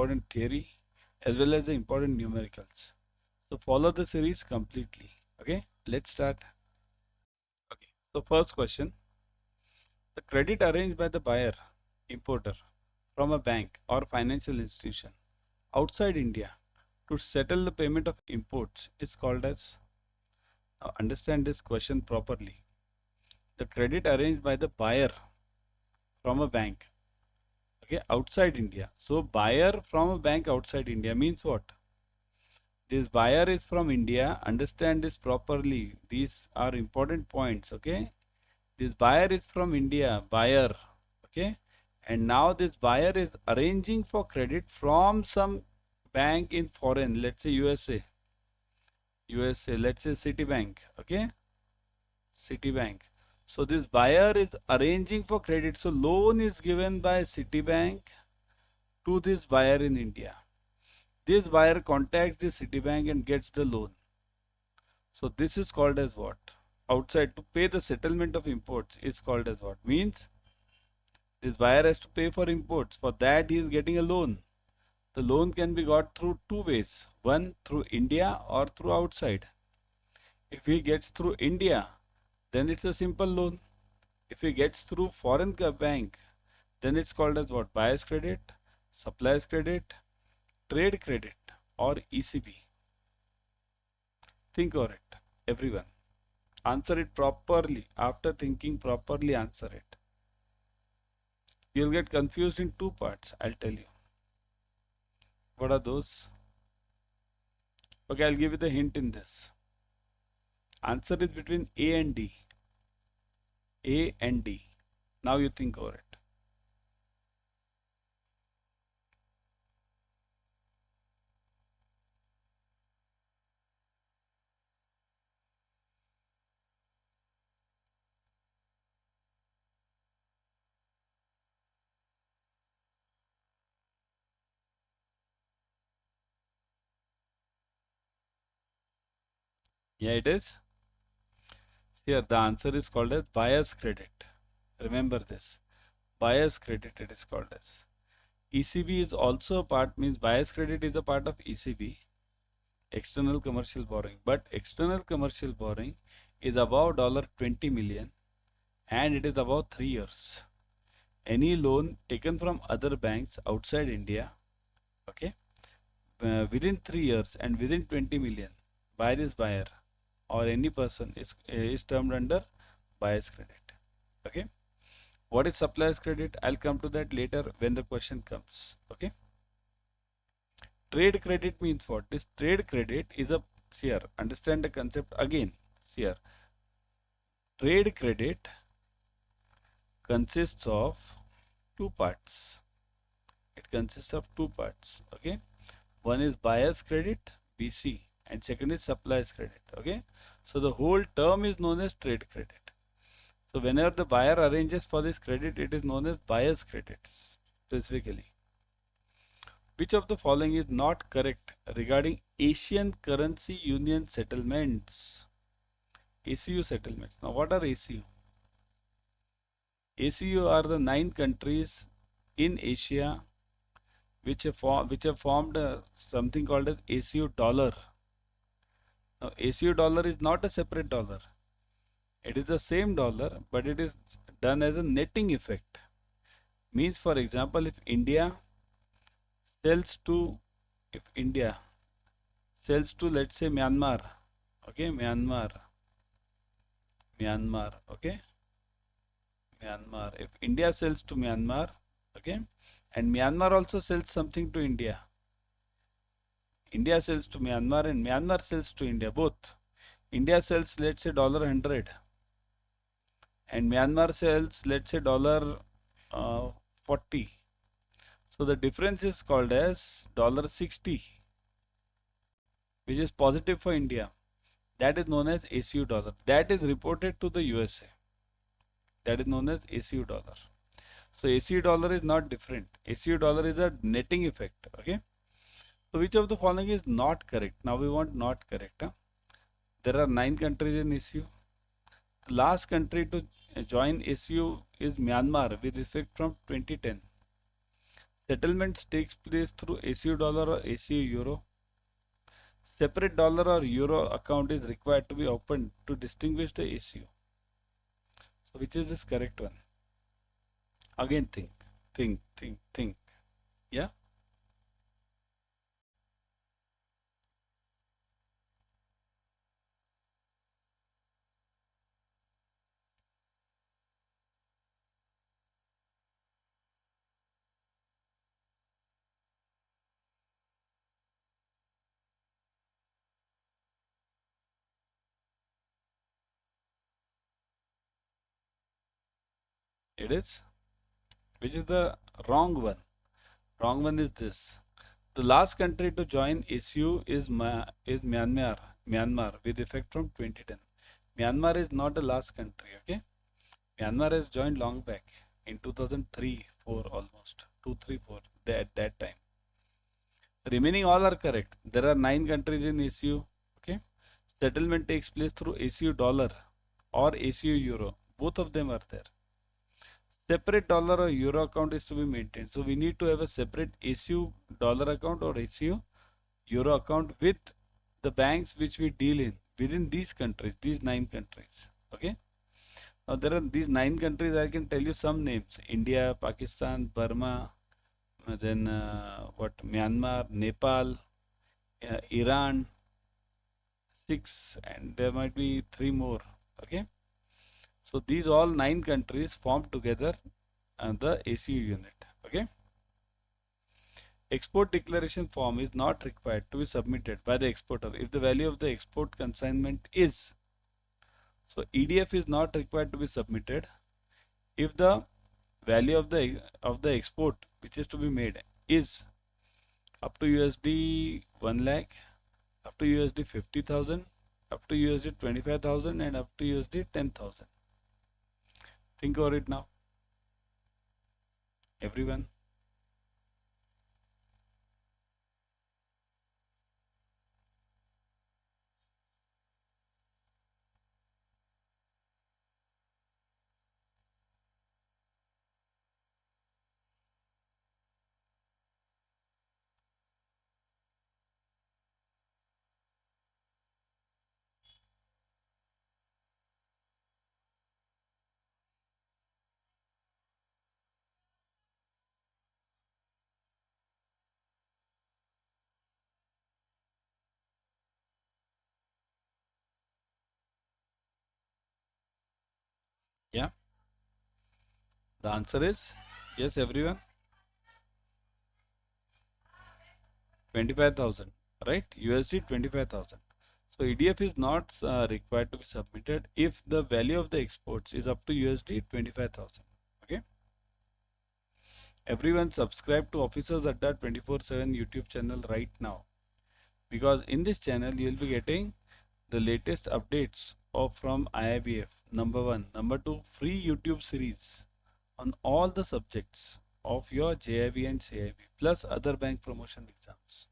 important theory as well as the important numericals. So follow the series completely. Okay, let's start. Okay, so first question. The credit arranged by the buyer, importer, from a bank or financial institution outside India to settle the payment of imports is called as, now understand this question properly. The credit arranged by the buyer from a bank, okay, outside India. So buyer from a bank outside India means what? This buyer is from India. Understand this properly. These are important points, okay? This buyer is from India, buyer, okay? And now this buyer is arranging for credit from some bank in foreign, let's say USA, let's say Citibank, okay? Citibank. So this buyer is arranging for credit. So loan is given by Citibank to this buyer in India. This buyer contacts the Citibank and gets the loan. So this is called as what? Outside, to pay the settlement of imports is called as what? Means this buyer has to pay for imports. For that he is getting a loan. The loan can be got through two ways. One through India or through outside. If he gets through India, then it's a simple loan. If he gets through foreign bank, then it's called as what? Buyer's credit, supplier's credit, trade credit or ECB. Think over it, everyone. Answer it properly. After thinking properly, answer it. You'll get confused in two parts, I'll tell you. What are those? Okay, I'll give you the hint in this. Answer is between A and D. A and D. Now you think over it. Yeah, it is. Here the answer is called as buyer's credit. Remember this. Buyer's credit it is called as. ECB is also a part, means buyer's credit is a part of ECB, external commercial borrowing. But external commercial borrowing is above $20 million and it is about 3 years. Any loan taken from other banks outside India, okay, within 3 years and within 20 million by this buyer or any person is termed under buyer's credit. Okay. What is supplier's credit? I'll come to that later when the question comes. Okay. Trade credit means what? This trade credit is a, here, understand the concept again. Here, trade credit consists of two parts. It consists of two parts. Okay. One is buyer's credit, BC, and second is supplier's credit. Okay. So the whole term is known as trade credit. So whenever the buyer arranges for this credit, it is known as buyer's credit specifically. Which of the following is not correct regarding Asian Currency Union settlements? ACU settlements. Now what are ACU? ACU are the 9 countries in Asia which have formed something called as ACU dollar. Now ACU dollar is not a separate dollar. It is the same dollar, but it is done as a netting effect. Means, for example, if India sells to, let's say Myanmar, okay, Myanmar, okay, Myanmar. If India sells to Myanmar, okay, and Myanmar also sells something to India. India sells to Myanmar and Myanmar sells to India, both. India sells, let's say, $100 and Myanmar sells, let's say, $40. So the difference is called as $60, which is positive for India. That is known as ACU dollar. That is reported to the USA. That is known as ACU dollar. So ACU dollar is not different. ACU dollar is a netting effect. Okay. So which of the following is not correct? Now we want not correct. Huh? There are 9 countries in ACU. The last country to join ACU is Myanmar with effect from 2010. Settlements takes place through ACU dollar or ACU euro. Separate dollar or euro account is required to be opened to distinguish the ACU. So which is this correct one? Again think. Yeah, it is. Which is the wrong one? Wrong one is this. The last country to join ACU is Myanmar. Myanmar with effect from 2010. Myanmar is not the last country. Okay, Myanmar has joined long back in 2003, 4 almost 2, 3, 4. At that time. Remaining all are correct. There are 9 countries in ACU. Okay, settlement takes place through ACU dollar or ACU euro. Both of them are there. Separate dollar or euro account is to be maintained. So we need to have a separate ACU dollar account or ACU euro account with the banks which we deal in within these countries, these 9 countries. Okay. Now there are these 9 countries. I can tell you some names: India, Pakistan, Burma, then what? Myanmar, Nepal, Iran, 6, and there might be 3 more. Okay. So these all 9 countries form together the ACU unit. Okay. Export declaration form is not required to be submitted by the exporter if the value of the export consignment is. So EDF is not required to be submitted if the value of the export which is to be made is up to USD 1 lakh, up to USD 50,000, up to USD 25,000, and up to USD 10,000. Think over it now, everyone. Yeah, the answer is yes, everyone. 25,000, right? USD 25,000. So EDF is not required to be submitted if the value of the exports is up to USD 25,000. Okay. Everyone subscribe to Officers Adda 24/7 YouTube channel right now, because in this channel you will be getting the latest updates of from IIBF. Number 1, number 2, free YouTube series on all the subjects of your JIB and CIB plus other bank promotion exams.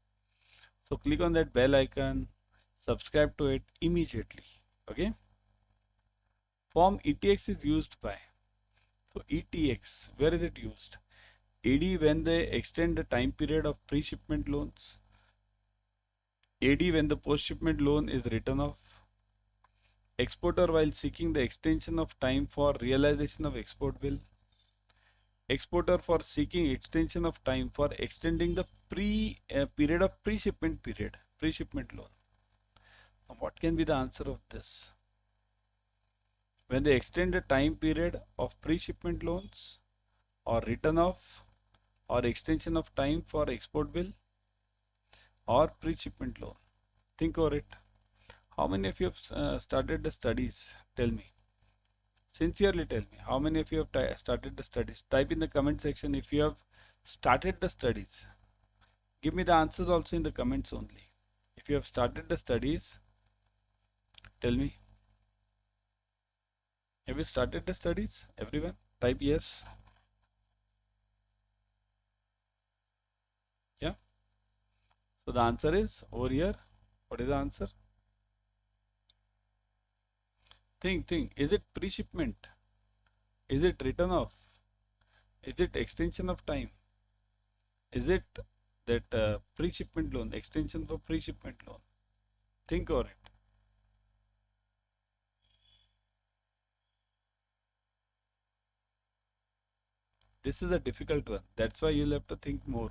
So click on that bell icon, subscribe to it immediately. Okay. Form ETX is used by. So ETX, where is it used? AD when they extend the time period of pre-shipment loans. AD when the post-shipment loan is written off. Exporter while seeking the extension of time for realization of export bill. Exporter for seeking extension of time for extending the period of pre-shipment loan. Now, what can be the answer of this? When they extend the time period of pre-shipment loans, or written off, or extension of time for export bill, or pre-shipment loan. Think over it. How many of you have started the studies? Tell me. Sincerely tell me. How many of you have started the studies? Type in the comment section if you have started the studies. Give me the answers also in the comments only. If you have started the studies, tell me. Have you started the studies? Everyone? Type yes. Yeah. So the answer is over here. What is the answer? Think. Is it pre-shipment? Is it written off? Is it extension of time? Is it that pre-shipment loan, extension for pre-shipment loan? Think over it. This is a difficult one. That's why you'll have to think more.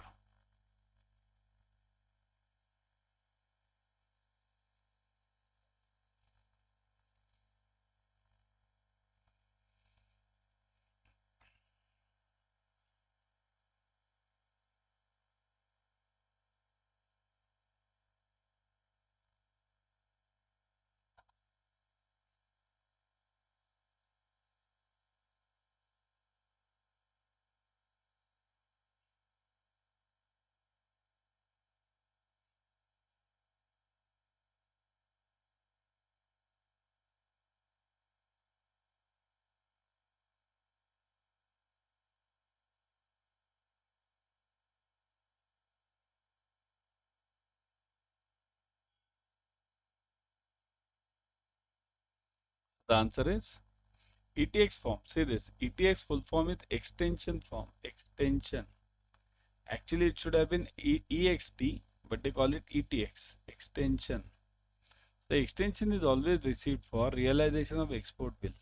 The answer is ETX form. See this. ETX full form is extension form. Extension. Actually, it should have been EXT, but they call it ETX. Extension. The extension is always received for realization of export bill.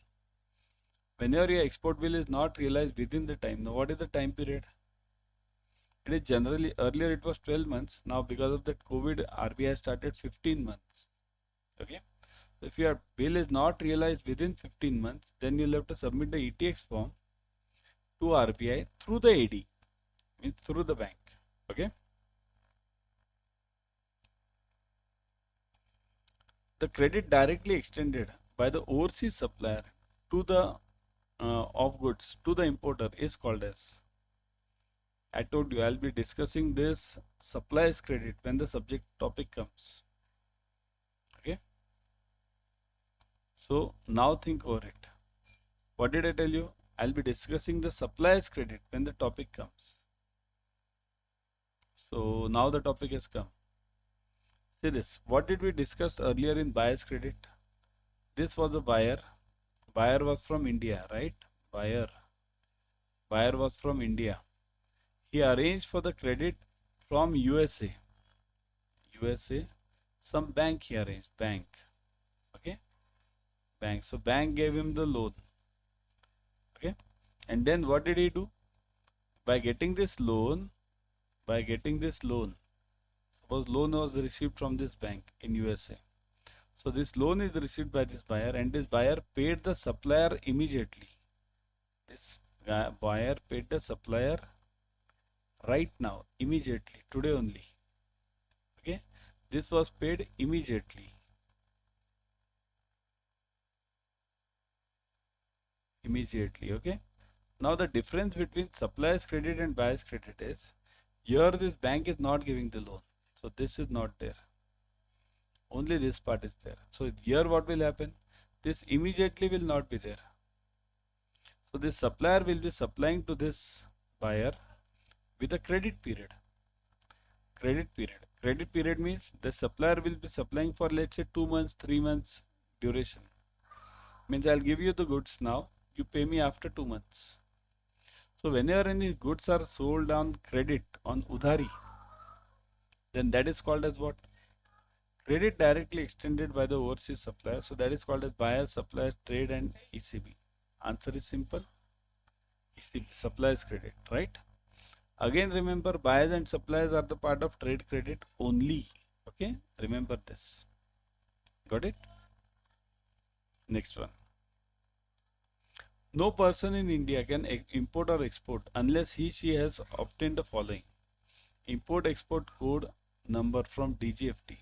Whenever your export bill is not realized within the time, now what is the time period? It is generally, earlier it was 12 months. Now because of that COVID, RBI started 15 months. Okay. So if your bill is not realized within 15 months, then you'll have to submit the ETX form to RBI through the AD, means through the bank. Okay. The credit directly extended by the overseas supplier to the of goods to the importer is called as. I told you I'll be discussing this supplies credit when the subject topic comes. Okay. So now think over it. What did I tell you? I'll be discussing the supplies credit when the topic comes. So now the topic has come. See this. What did we discuss earlier in buyer's credit? This was a buyer. Buyer was from India, right? Buyer. Buyer was from India. He arranged for the credit from USA. USA. Some bank he arranged. Bank. Okay. Bank. So bank gave him the loan. Okay. And then what did he do? By getting this loan, suppose loan was received from this bank in USA. So this loan is received by this buyer, and this buyer paid the supplier immediately. This buyer paid the supplier right now, immediately, today only. Okay, this was paid immediately. Immediately, okay. Now the difference between supplier's credit and buyer's credit is, here this bank is not giving the loan. So this is not there. Only this part is there. So here what will happen? This immediately will not be there. So this supplier will be supplying to this buyer with a credit period. Credit period. Credit period means the supplier will be supplying for, let's say, 2 months, 3 months duration. Means I'll give you the goods now. You pay me after 2 months. So whenever any goods are sold on credit, on udhari, then that is called as what? Credit directly extended by the overseas supplier. So that is called as buyer, supplier, trade and ECB. Answer is simple. ECB, supplier's credit, right? Again, remember, buyers and suppliers are the part of trade credit only. Okay, remember this. Got it? Next one. No person in India can import or export unless she has obtained the following: import export code number from DGFT,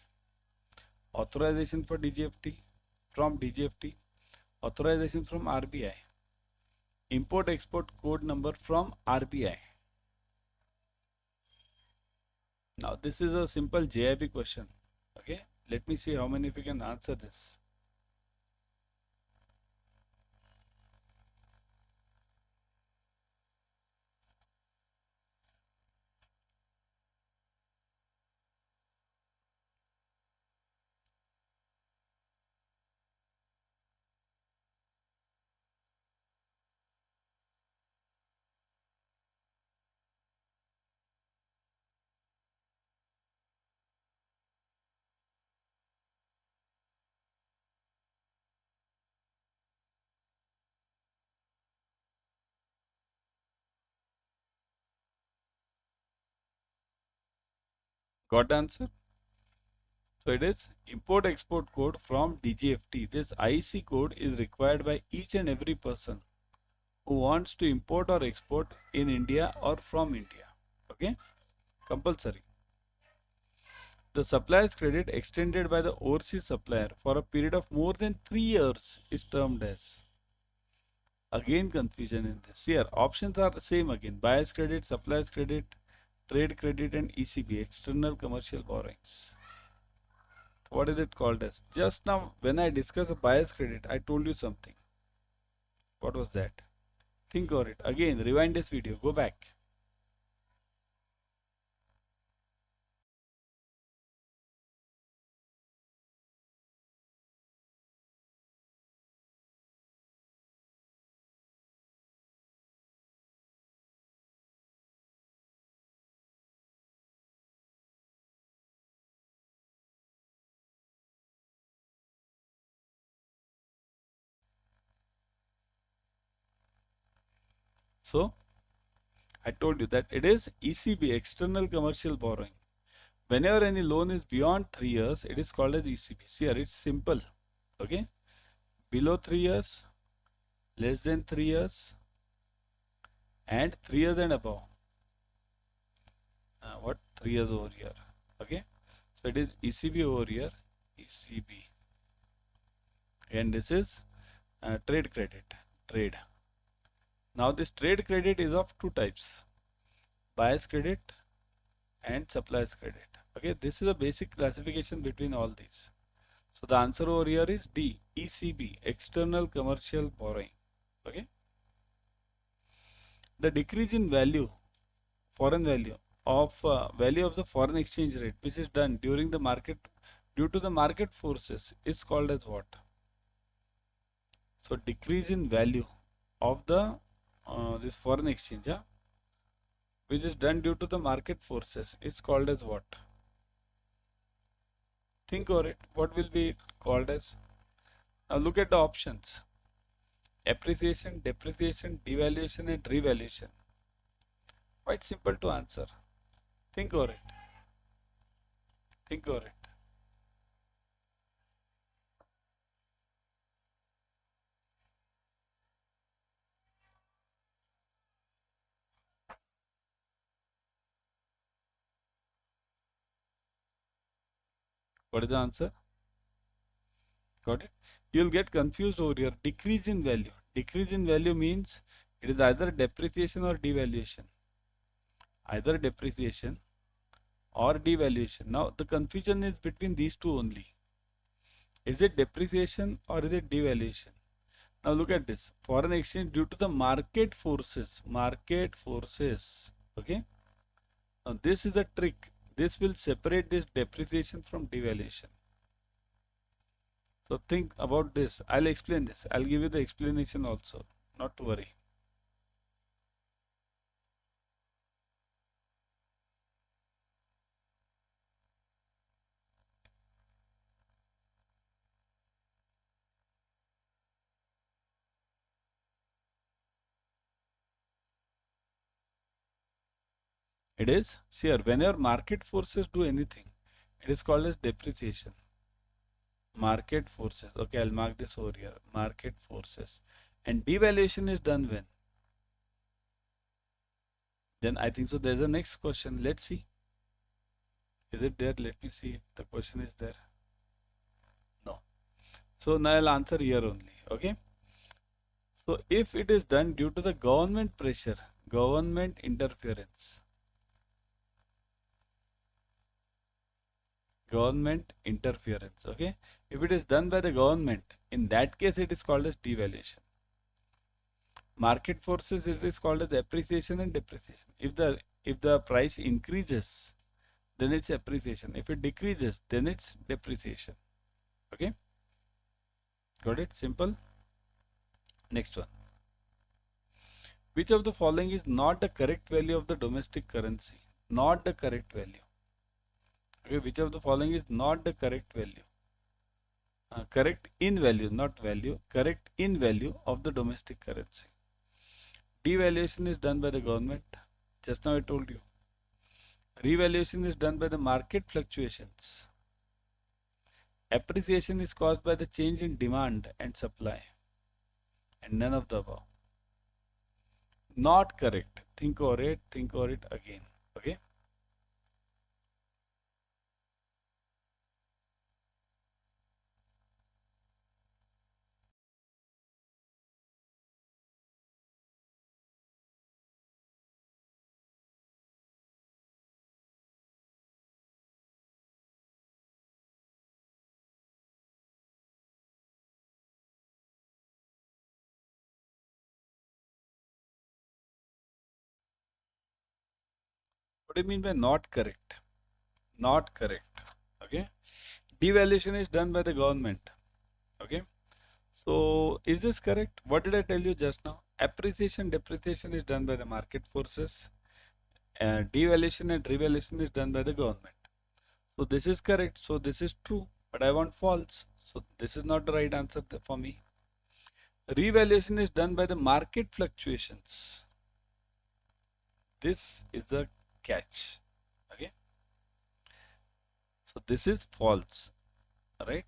authorization for DGFT from DGFT, authorization from RBI, import export code number from RBI. Now this is a simple JIB question. Okay, let me see how many of you can answer this. Got the answer? So it is import export code from DGFT. This IC code is required by each and every person who wants to import or export in India or from India. Okay, compulsory. The supplier's credit extended by the overseas supplier for a period of more than 3 years is termed as. Again confusion in this. Here options are the same again. Buyer's credit, supplier's credit, trade credit and ECB, external commercial borrowings. What is it called as? Just now when I discussed a buyer's credit, I told you something. What was that? Think over it. Again, rewind this video. Go back. So, I told you that it is ECB, external commercial borrowing. Whenever any loan is beyond 3 years, it is called as ECB. See here, it's simple. Okay. Below 3 years, less than 3 years, and 3 years and above. What? 3 years over here. Okay. So it is ECB over here, ECB. And this is trade credit, trade. Now this trade credit is of two types, buyer's credit and supplier's credit. Okay, this is a basic classification between all these. So the answer over here is D, ECB, external commercial borrowing. Okay. The decrease in value, foreign value of the foreign exchange rate, which is done during the market due to the market forces, is called as what? So decrease in value of the this foreign exchange, yeah, which is done due to the market forces, is called as what? Think over it. What will be called as? Now look at the options: appreciation, depreciation, devaluation, and revaluation. Quite simple to answer. Think over it. Think over it. What is the answer? Got it? You'll get confused over here. Decrease in value. Decrease in value means it is either depreciation or devaluation. Either depreciation or devaluation. Now the confusion is between these two only. Is it depreciation or is it devaluation? Now look at this. Foreign exchange due to the market forces. Market forces. Okay. Now this is a trick. This will separate this depreciation from devaluation. So think about this. I'll explain this. I'll give you the explanation also. Not to worry. It is, see here, whenever market forces do anything, it is called as depreciation. Market forces. Okay, I'll mark this over here. Market forces. And devaluation is done when? Then I think so. There's a next question. Let's see. Is it there? Let me see if the question is there. No. So now I'll answer here only. Okay. So if it is done due to the government pressure, government interference, okay, if it is done by the government, in that case it is called as devaluation. Market forces, it is called as appreciation and depreciation. If the price increases, then it's appreciation. If it decreases, then it's depreciation. Okay, got it? Simple. Next one. Which of the following is not the correct value of the domestic currency? Not the correct value. Okay, which of the following is not the correct value? Correct in value, not value. Correct in value of the domestic currency. Devaluation is done by the government. Just now I told you. Revaluation is done by the market fluctuations. Appreciation is caused by the change in demand and supply. And none of the above. Not correct. Think over it again. Okay. What do you mean by not correct? Not correct. Okay. Devaluation is done by the government. Okay. So is this correct? What did I tell you just now? Appreciation, depreciation is done by the market forces. Devaluation and revaluation is done by the government. So this is correct. So this is true. But I want false. So this is not the right answer for me. Revaluation is done by the market fluctuations. This is the catch. Okay. So this is false. Right.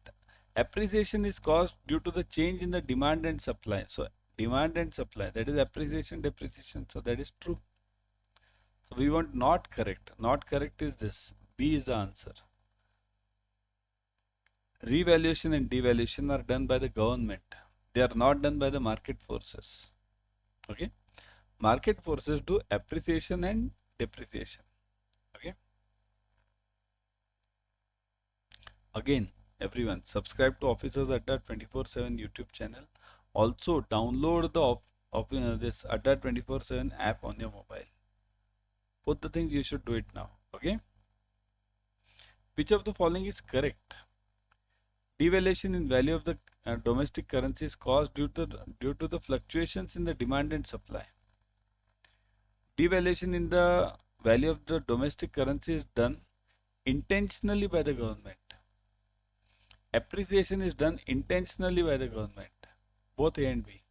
Appreciation is caused due to the change in the demand and supply. So demand and supply, that is appreciation, depreciation. So that is true. So we want not correct. Not correct is this. B is the answer. Revaluation and devaluation are done by the government. They are not done by the market forces. Okay. Market forces do appreciation and depreciation. Okay. Again, everyone, subscribe to Officers Adda 24/7 YouTube channel. Also, download this Adda 24/7 app on your mobile. Both the things you should do it now. Okay. Which of the following is correct? Devaluation in value of the domestic currency is caused due to the fluctuations in the demand and supply. Devaluation in the value of the domestic currency is done intentionally by the government. Appreciation is done intentionally by the government. Both A and B.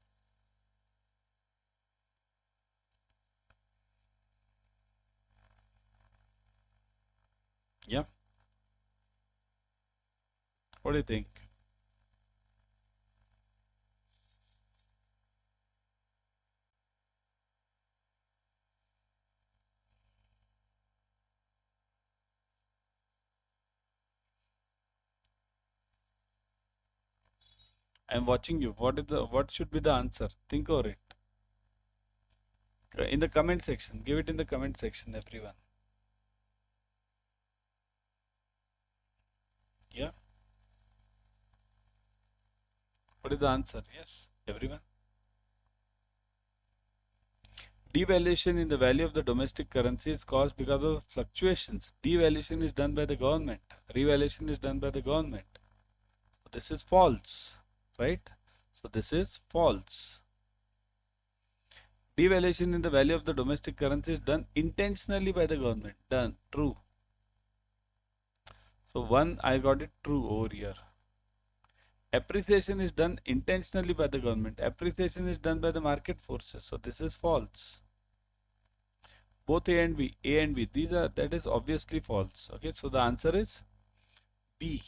Yeah. What do you think? I am watching you. What should be the answer? Think over it. In the comment section. Give it in the comment section, everyone. Yeah. What is the answer? Yes, everyone. Devaluation in the value of the domestic currency is caused because of fluctuations. Devaluation is done by the government. Revaluation is done by the government. So this is false, right? So this is false. Devaluation in the value of the domestic currency is done intentionally by the government. Done. True. So one, I got it true over here. Appreciation is done intentionally by the government. Appreciation is done by the market forces. So this is false. Both A and B, that is obviously false. Okay, so the answer is B,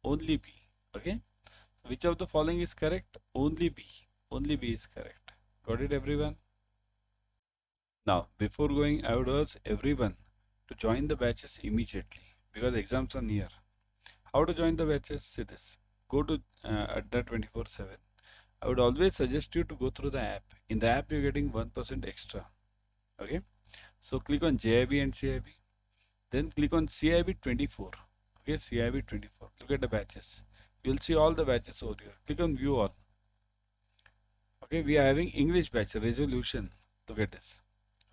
only B. Okay, which of the following is correct? Only B is correct. Got it, everyone? Now, before going, I would urge everyone to join the batches immediately because exams are near. How to join the batches? See this. Go to Adda 24/7. I would always suggest you to go through the app. In the app, you're getting 1% extra. Okay. So click on JIB and CIB. Then click on CIB 24. Okay, CIB 24. Look at the batches. You'll see all the batches over here. Click on view all. Okay, we are having English batch resolution. Look at this.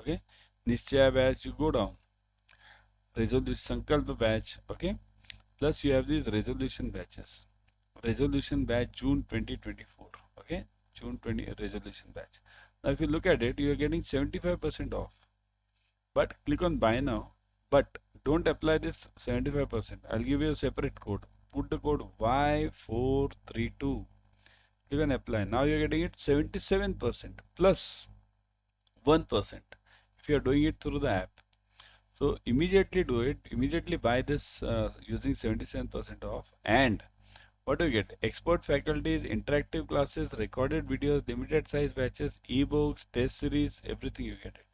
Okay, Nishchaya batch, you go down. Resolution Sankalpa batch. Okay, plus you have these resolution batches. Resolution batch June 2024. Okay, June 20 resolution batch. Now, if you look at it, you are getting 75% off. But click on buy now. But don't apply this 75%. I'll give you a separate code. Put the code Y432. Click on apply. Now you're getting it 77% plus 1% if you're doing it through the app. So immediately do it. Immediately buy this using 77% off. And what do you get? Expert faculties, interactive classes, recorded videos, limited size batches, ebooks, test series, everything you get it.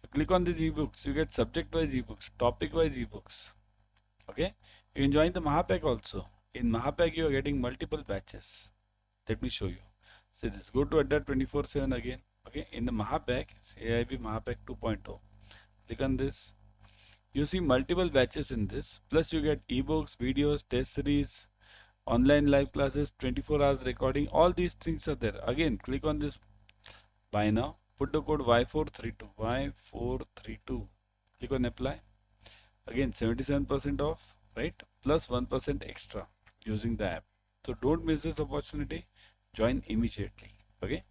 You click on these ebooks, you get subject wise ebooks, topic wise ebooks. Okay? You can join the Mahapack also. In Mahapack you are getting multiple batches. Let me show you. See this. Go to Adda 24/7 again. Okay? In the Mahapack, CAIIB Mahapack 2.0. Click on this. You see multiple batches in this. Plus you get ebooks, videos, test series, online live classes, 24 hours recording. All these things are there. Again, click on this buy now. Put the code Y432. Y432. Click on apply. Again, 77% off, right? Plus 1% extra using the app. So don't miss this opportunity. Join immediately. Okay.